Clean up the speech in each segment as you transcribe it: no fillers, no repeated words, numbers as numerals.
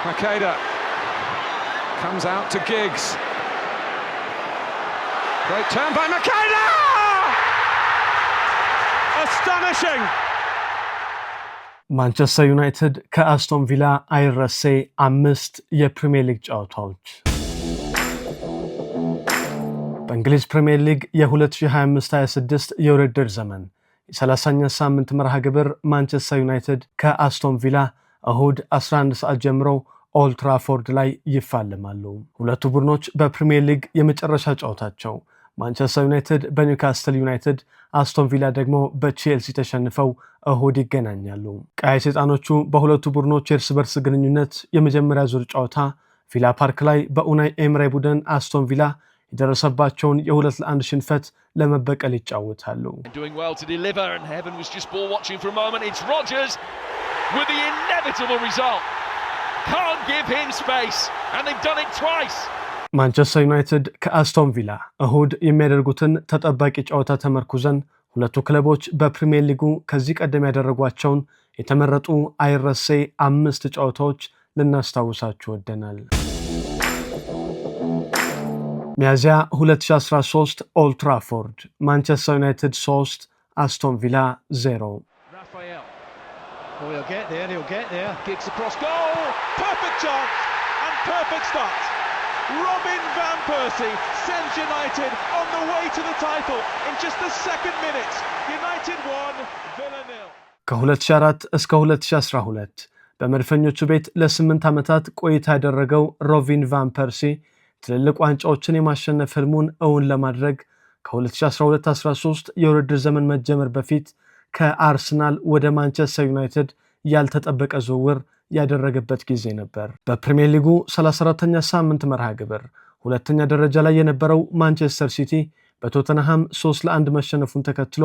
Makeda comes out to Giggs. Great turn by Makeda! Astonishing! ማንቸስተር ዩናይትድ ከአስቶን ቪላ አይረሴ 5 የፕሪሚየር ሊግ ጨዋታዎች። በእንግሊዝ ፕሪሚየር ሊግ የ2025-26 የውድድር ዘመን የ30ኛ ሳምንት መርሃ ግብር ማንቸስተር ዩናይትድ ከአስቶን ቪላ እሁድ 11 ሰዓት ጀምሮ ኦልድ ትራፎርድ ላይ ይፋለማሉ። ሁለቱ ቡድኖች በፕሪሚየር ሊግ የመጨረሻ ጨዋታቸው ማንቸስተር ዩናይትድ በኒውካስትል ዩናይትድ፣ አስቶን ቪላ ደግሞ በቼልሲ ተሸንፈው እሁድ ይገናኛሉ። ቀይ ሰይጣኖቹ በሁለቱ ቡድኖች የእርስ በርስ ግንኙነት የመጀመሪያ ዙር ጨዋታ ቪላ ፓርክ ላይ በኡናይ ኤምሬ ቡድን አስቶን ቪላ የደረሰባቸውን የ2-1 ሽንፈት ለመበቀል ይጫወታሉ። ማንቸስተር ዩናይትድ ከአስቶን ቪላ እሁድ የሚያደርጉትን ተጠባቂ ጨዋታ ተመርኩዘን ሁለቱ ክለቦች በፕሪሚየር ሊጉ ከዚህ ቀደም ያደረጓቸውን የተመረጡ አይረሴ 5 ጨዋታዎች ልናስታውሳችሁ ወደናል። ሚያዝያ 2013 ኦልድ ትራፎርድ ማንቸስተር ዩናይትድ 3 አስቶን ቪላ 0። He'll get there. Giggs across goal. Perfect chance and perfect start. Robin van Persie sends United on the way to the title in just the second minute. United won, Villa 0. ከ2004 እስከ 2012 በመድፈኞቹ ቤት ለ8 ዓመታት ቆይታ ያደረገው ሮቢን ቫን ፐርሲ ትልልቅ ዋንጫዎችን የማሸነፍ ህልሙን እውን ለማድረግ ከ2012-13 የውድድር ዘመን መጀመር በፊት ከአርሰናል ወደ ማንቸስተር ዩናይትድ ያልተጠበቀ ዝውውር ያደረገበት ጊዜ ነበር። በፕሪሚየር ሊጉ 34ኛ ሳምንት መርሃ ግብር ሁለተኛ ደረጃ ላይ የነበረው ማንቸስተር ሲቲ በቶተንሃም 3-1 መሸነፉን ተከትሎ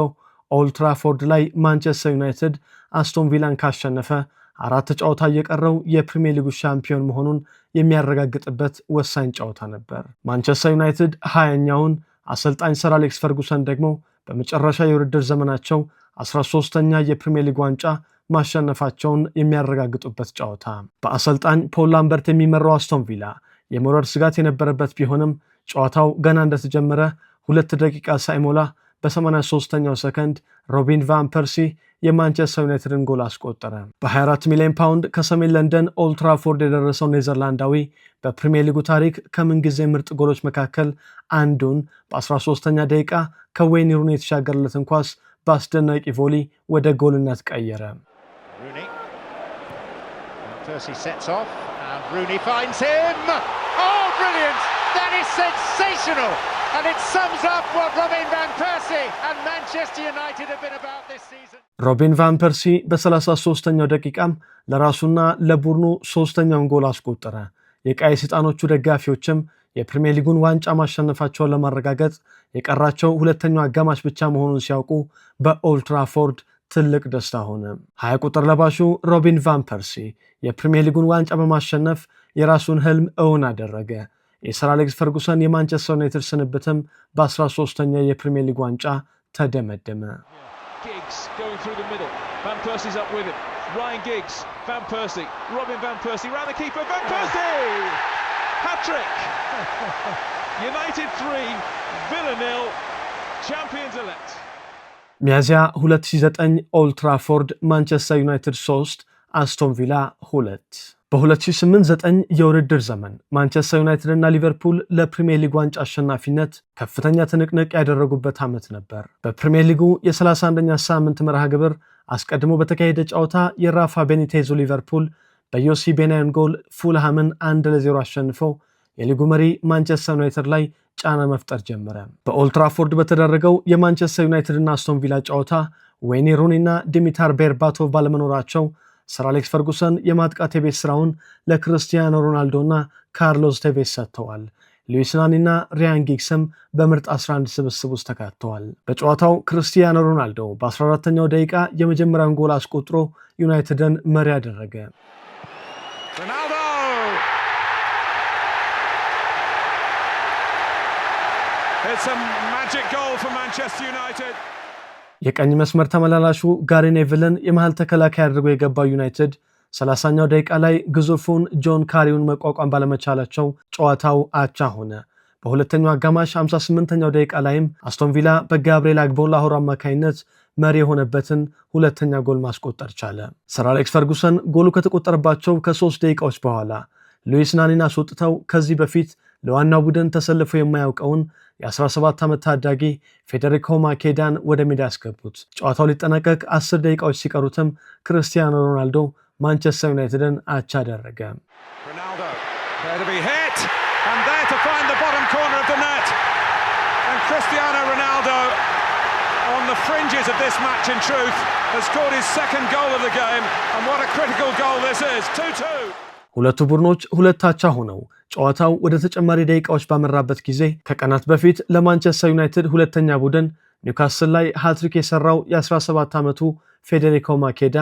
ኦልድ ትራፎርድ ላይ ማንቸስተር ዩናይትድ አስቶን ቪላን ካሸነፈ 4 ጨዋታ እየቀረው የፕሪሚየር ሊጉ ሻምፒዮን መሆኑን የሚያረጋግጥበት ወሳኝ ጨዋታ ነበር። ማንቸስተር ዩናይትድ 20ኛውን አሰልጣኝ ሰር አሌክስ ፈርጉሰን ደግሞ በመጨረሻ የውድድር ዘመናቸው 13ኛ የፕሪሚየር ሊግ ዋንጫ ማሸነፋቸውን የሚያረጋግጡበት ጨዋታ። በአሰልጣኝ ፖል ላምበርት የሚመራው አስቶን ቪላ የመውረድ ስጋት የነበረበት ቢሆንም ጨዋታው ገና እንደተጀመረ 2 ደቂቃ ሳይሞላ በ83ኛው ሰከንድ ሮቢን ቫን ፐርሲ የማንቸስተር ዩናይትድን ጎል አስቆጠረ። በ24 ሚሊዮን ፓውንድ ከሰሜን ለንደን ኦልድ ትራፎርድ የደረሰው ኔዘርላንዳዊ በፕሪሚየር ሊጉ ታሪክ ከምንጊዜ ምርጥ ጎሎች መካከል አንዱን በ13ኛ ደቂቃ ከዌይን ሩኒ የተሻገረለትን ኳስ በአስደናቂ ቮሊ ወደ ጎልነት ቀየረ። Percy sets off and Rooney finds him. Oh, brilliant! That is sensational, and it sums up what Robin van Persie and Manchester United have been about this season. ሮቢን ቫን ፐርሲ በ33ኛው ደቂቃም ለራሱና ለቡድኑ 3ኛውን ጎል አስቆጠረ። የቀይ ሰይጣኖቹ ደጋፊዎችም የፕሪሚየር ሊጉን ዋንጫ ማሸነፋቸውን ለማረጋገጥ የቀራቸው ሁለተኛው አጋማሽ ብቻ መሆኑን ሲያውቁ በኦልድ ትራፎርድ ትልቅ ደስታ ሆነ። 20 ቁጥር ለባሹ ሮቢን ቫን ፐርሲ የፕሪሚየር ሊጉን ዋንጫ በማሸነፍ የራሱን ህልም እውን አደረገ። የሰር አሌክስ ፈርጉሰን የማንቸስተር ዩናይትድ ስንብትም በ13ኛ የፕሪሚየር ሊግ ዋንጫ ተደመደመ። Giggs going through the middle. Van Persie's up with him. Ryan Giggs, Van Persie, Robin Van Persie, round the keeper, Van Persie! Hat-trick! United 3, Villa 0, champions elect. ሚያዝያ 2009 ኦልድ ትራፎርድ ማንቸስተር ዩናይትድ 3 አስቶን ቪላ 2። በ2008-9 የውድድር ዘመን ማንቸስተር ዩናይትድ እና ሊቨርፑል ለፕሪሚየር ሊግ ዋንጫ አሸናፊነት ከፍተኛ ትንቅንቅ ያደረጉበት ዓመት ነበር። በፕሪሚየር ሊጉ የ31ኛ ሳምንት መርሃ ግብር አስቀድሞ በተካሄደ ጨዋታ የራፋ ቤኒቴዞ ሊቨርፑል በዮሲ ቤናዮን ጎል ፉልሃምን 1-0 አሸንፈው የሊጉ መሪ ማንቸስተር ዩናይትድ ላይ ጫና መፍጠር ጀመረ። በኦልድ ትራፎርድ በተደረገው የማንቸስተር ዩናይትድ እና አስቶን ቪላ ጨዋታ ዌይን ሩኒ እና ዲሚታር ቤርባቶቭ ባለመኖራቸው ሰር አሌክስ ፈርጉሰን የማጥቃት የቤት ስራውን ለክርስቲያኖ ሮናልዶ እና ካርሎስ ቴቬስ ሰጥተዋል። ሉዊስ ናኒ እና ሪያን ጊግስም በምርጥ 11 ስብስብ ውስጥ ተካተዋል። በጨዋታው ክርስቲያኖ ሮናልዶ በ14ኛው ደቂቃ የመጀመሪያውን ጎል አስቆጥሮ ዩናይትድን መሪ አደረገ። It's a magic goal for Manchester United. የቀኝ መስመር ተመላላሹ ጋሪ ኔቭልን የመሃል ተከላካይ አድርጎ የገባው ዩናይትድ 30ኛው ደቂቃ ላይ ግዙፉን ጆን ካሪውን መቋቋም ባለመቻላቸው ጨዋታው አቻ ሆነ። በሁለተኛው አጋማሽ 58ኛው ደቂቃ ላይም አስቶን ቪላ በጋብሪኤል አግቦላሆር አማካይነት መሪ የሆነበትን ሁለተኛ ጎል ማስቆጠር ቻለ። ሰር አሌክስ ፈርጉሰን ጎሉ ከተቆጠረባቸው ከ3 ደቂቃዎች በኋላ ሉዊስ ናኒን አስወጥተው ከዚህ በፊት ለዋናው ቡድን ተሰልፎ የማያውቀውን የ17 ዓመት ታዳጊ ፌዴሪኮ ማኬዳን ወደ ሜዳ ያስገቡት። ጨዋታው ሊጠናቀቅ 10 ደቂቃዎች ሲቀሩትም ክርስቲያኖ ሮናልዶ ማንቸስተር ዩናይትድን አቻ አደረገ። on the fringes of this match in truth has scored his second goal of the game, and what a critical goal this is. 2-2. ሁለቱ ቡድኖች ሁለት አቻ ሆነው ጨዋታው ወደ ተጨማሪ ደቂቃዎች ባመራበት ጊዜ ከቀናት በፊት ለማንቸስተር ዩናይትድ ሁለተኛ ቡድን ኒውካስል ላይ ሃትሪክ የሰራው የ17 ዓመቱ ፌዴሪኮ ማኬዳ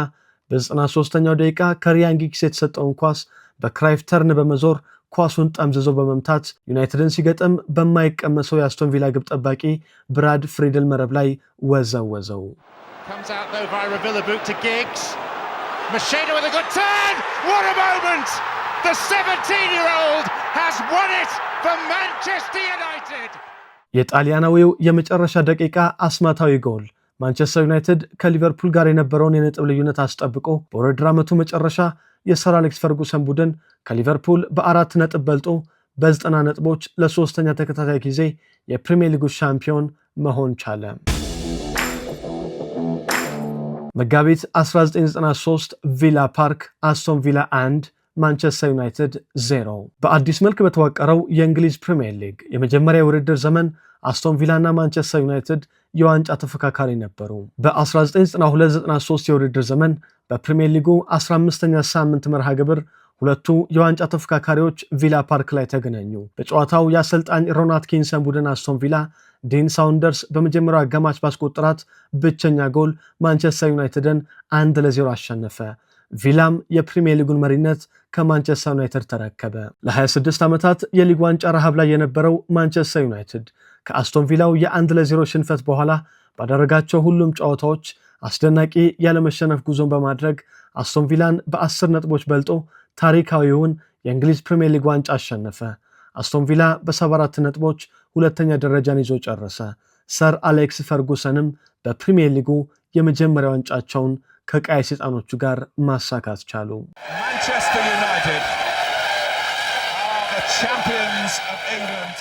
በ93ኛው ደቂቃ ከሪያን ጊግስ የተሰጠውን ኳስ በክራይፍ ተርን በመዞር ኳሱን ጠምዝዞ በመምታት ዩናይትድን ሲገጥም በማይቀመሰው የአስቶን ቪላ ግብ ጠባቂ ብራድ ፍሪድል መረብ ላይ ወዘወዘው። Macheda with a good turn! What a moment! The 17-year-old has won it for Manchester United! የጣሊያናዊው የመጨረሻ ደቂቃ አስማታዊ ጎል ማንቸስተር ዩናይትድ ከሊቨርፑል ጋር የነበረውን የነጥብ ልዩነት አስጠብቆ በውድድር ዓመቱ መጨረሻ የሰር አሌክስ ፈርጉሰን ቡድን ከሊቨርፑል በ4 ነጥብ በልጦ በ90 ነጥቦች ለሶስተኛ ተከታታይ ጊዜ የፕሪሚየር ሊጉ ሻምፒዮን መሆን ቻለ። መጋቢት 1993 ቪላ ፓርክ አስቶን ቪላ 1 ማንቸስተር ዩናይትድ 0። በአዲስ መልክ በተዋቀረው የእንግሊዝ ፕሪሚየር ሊግ የመጀመሪያ የውድድር ዘመን አስቶን ቪላ እና ማንቸስተር ዩናይትድ የዋንጫ ተፎካካሪ ነበሩ። በ1992-93 የውድድር ዘመን በፕሪሚየር ሊጉ 15ኛ ሳምንት መርሃ ግብር ሁለቱ የዋንጫ ተፎካካሪዎች ቪላ ፓርክ ላይ ተገናኙ። በጨዋታው የአሰልጣኝ ሮን አትኪንሰን ቡድን አስቶን ቪላ ዴን ሳውንደርስ በመጀመሪያው አጋማሽ ባስቆጠራት ብቸኛ ጎል ማንቸስተር ዩናይትድን 1-0 አሸነፈ። ቪላም የፕሪሚየር ሊጉን መሪነት ከማንቸስተር ዩናይትድ ተረከበ። ለ26 ዓመታት የሊግ ዋንጫ ረሃብ ላይ የነበረው ማንቸስተር ዩናይትድ ከአስቶን ቪላው የ1-0 ሽንፈት በኋላ ባደረጋቸው ሁሉም ጨዋታዎች አስደናቂ ያለመሸነፍ ጉዞን በማድረግ አስቶን ቪላን በ10 ነጥቦች በልጦ ታሪካዊውን የእንግሊዝ ፕሪሚየር ሊግ ዋንጫ አሸነፈ። አስቶን ቪላ በ74 ነጥቦች ሁለተኛ ደረጃን ይዞ ጨረሰ። ሰር አሌክስ ፈርጉሰንም በፕሪሚየር ሊጉ የመጀመሪያ ዋንጫቸውን ከቀይ ሰይጣኖቹ ጋር ማሳካት ቻሉ። ማንቸስተር ዩናይትድ are the champions of England.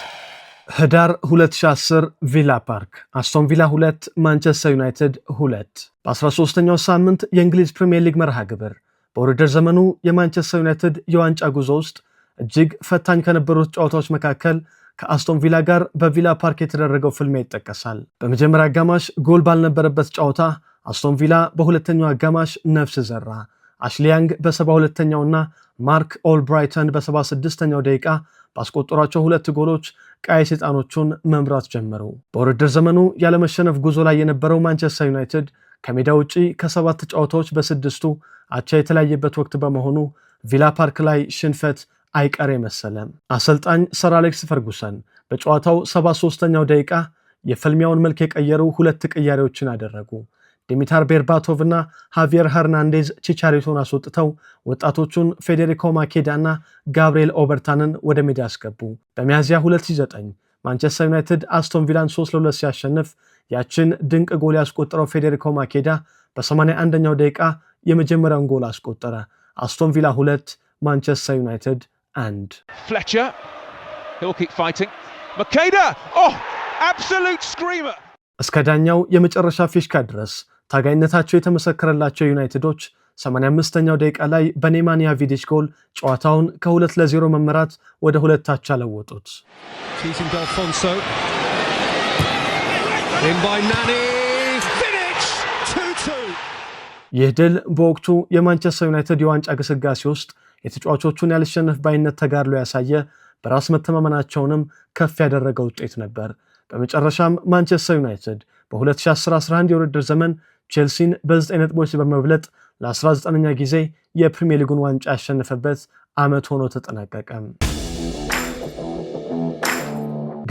ህዳር 2010 ቪላ ፓርክ አስቶን ቪላ 2 ማንቸስተር ዩናይትድ 2። በ13ኛው ሳምንት የእንግሊዝ ፕሪሚየር ሊግ መርሃ ግብር በውድድር ዘመኑ የማንቸስተር ዩናይትድ የዋንጫ ጉዞ ውስጥ እጅግ ፈታኝ ከነበሩት ጨዋታዎች መካከል ከአስቶን ቪላ ጋር በቪላ ፓርክ የተደረገው ፍልሚያ ይጠቀሳል። በመጀመሪያ አጋማሽ ጎል ባልነበረበት ጨዋታ አስቶን ቪላ በሁለተኛው አጋማሽ ነፍስ ዘራ። አሽሊ ያንግ በ72ኛው እና ማርክ ኦልብራይተን በ76ኛው ደቂቃ ባስቆጠሯቸው 2 ጎሎች ቀይ ሰይጣኖቹን መምራት ጀመሩ። በውድድር ዘመኑ ያለመሸነፍ ጉዞ ላይ የነበረው ማንቸስተር ዩናይትድ ከሜዳ ውጪ ከ7 ጨዋታዎች በ6ቱ አቻ የተለያየበት ወቅት በመሆኑ ቪላ ፓርክ ላይ ሽንፈት አይቀሬ መሰለ። አሰልጣኝ ሰር አሌክስ ፈርጉሰን በጨዋታው 73ኛው ደቂቃ የፍልሚያውን መልክ የቀየሩ 2 ቅያሬዎችን አደረጉ። ዲሚታር ቤርባቶቭ እና ሃቪየር ሄርናንዴዝ ቺቻሪቶን አስወጥተው ወጣቶቹን ፌዴሪኮ ማኬዳ እና ጋብሪኤል ኦበርታንን ወደ ሜዳ አስገቡ። በሚያዝያ 2009 ማንቸስተር ዩናይትድ አስቶን ቪላን 3-2 ሲያሸንፍ ያችን ድንቅ ጎል ያስቆጠረው ፌዴሪኮ ማኬዳ በ81ኛው ደቂቃ የመጀመሪያውን ጎል አስቆጠረ። አስቶን ቪላ 2 ማንቸስተር ዩናይትድ 1። Fletcher, he'll keep fighting. Makeda, oh, absolute screamer. እስከ ዳኛው የመጨረሻ ፊሽካ ድረስ ታጋይነታቸው የተመሰከረላቸው ዩናይትዶች 85ኛው ደቂቃ ላይ በኔማንያ ቪዲች ጎል ጨዋታውን ከ2-0 መመራት ወደ 2 አቻ ለወጡት። ይህ ድል በወቅቱ የማንቸስተር ዩናይትድ የዋንጫ ግስጋሴ ውስጥ የተጫዋቾቹን ያልሸነፍ ባይነት ተጋድሎ ያሳየ፣ በራስ መተማመናቸውንም ከፍ ያደረገ ውጤት ነበር። በመጨረሻም ማንቸስተር ዩናይትድ በ2010-11 የውድድር ዘመን ቼልሲን በ9 ነጥቦች በመብለጥ ለ19ኛ ጊዜ የፕሪሚየር ሊጉን ዋንጫ ያሸነፈበት ዓመት ሆኖ ተጠናቀቀ።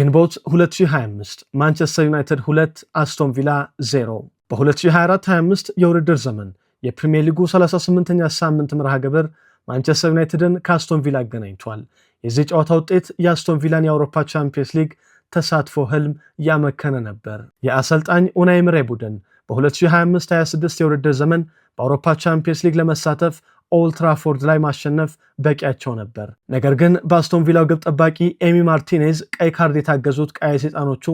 ግንቦት 2025 ማንቸስተር ዩናይትድ 2 አስቶን ቪላ 0። በ2024-25 የውድድር ዘመን የፕሪሚየር ሊጉ 38ኛ ሳምንት መርሃ ግብር ማንቸስተር ዩናይትድን ከአስቶን ቪላ አገናኝቷል። የዚህ ጨዋታ ውጤት የአስቶን ቪላን የአውሮፓ ቻምፒየንስ ሊግ ተሳትፎ ህልም ያመከነ ነበር። የአሰልጣኝ ኡናይ ኤምሬ ቡድን በ2025-26 የውድድር ዘመን በአውሮፓ ቻምፒየንስ ሊግ ለመሳተፍ ኦልድ ትራፎርድ ላይ ማሸነፍ በቂያቸው ነበር። ነገር ግን በአስቶን ቪላው ግብ ጠባቂ ኤሚ ማርቲኔዝ ቀይ ካርድ የታገዙት ቀይ ሰይጣኖቹ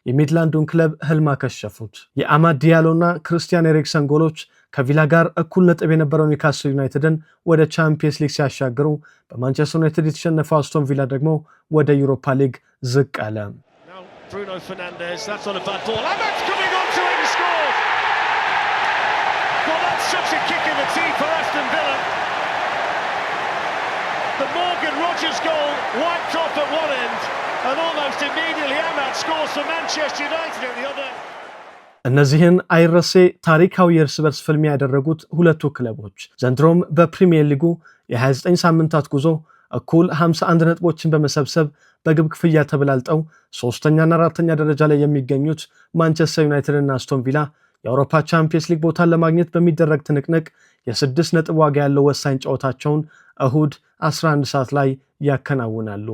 የሚድላንዱን ክለብ ህልም አከሸፉት። የአማድ ዲያሎና ክርስቲያን ኤሪክሰን ጎሎች ከቪላ ጋር እኩል ነጥብ የነበረውን ኒውካስል ዩናይትድን ወደ ቻምፒየንስ ሊግ ሲያሻግሩ፣ በማንቸስተር ዩናይትድ የተሸነፈው አስቶን ቪላ ደግሞ ወደ ዩሮፓ ሊግ ዝቅ አለ። Bruno Fernandes, that's on a bad ball. And that's coming on to it and scored! Well, that's such a kick in the teeth for Aston Villa. The Morgan Rogers goal wiped off at one end, and almost immediately Ahmad scores for Manchester United at the other. እነዚህን አይረሴ ታሪካዊ የእርስ በርስ ፍልሚያ ያደረጉት ሁለቱ ክለቦች ዘንድሮም በፕሪሚየር ሊጉ የ29 ሳምንታት ጉዞ እኩል 51 ነጥቦችን በመሰብሰብ በግብ ክፍያ ተበላልጠው ሶስተኛና አራተኛ ደረጃ ላይ የሚገኙት ማንቸስተር ዩናይትድ እና አስቶን ቪላ የአውሮፓ ቻምፒየንስ ሊግ ቦታን ለማግኘት በሚደረግ ትንቅንቅ የ6 ነጥብ ዋጋ ያለው ወሳኝ ጨዋታቸውን እሁድ 11 ሰዓት ላይ ያከናውናሉ።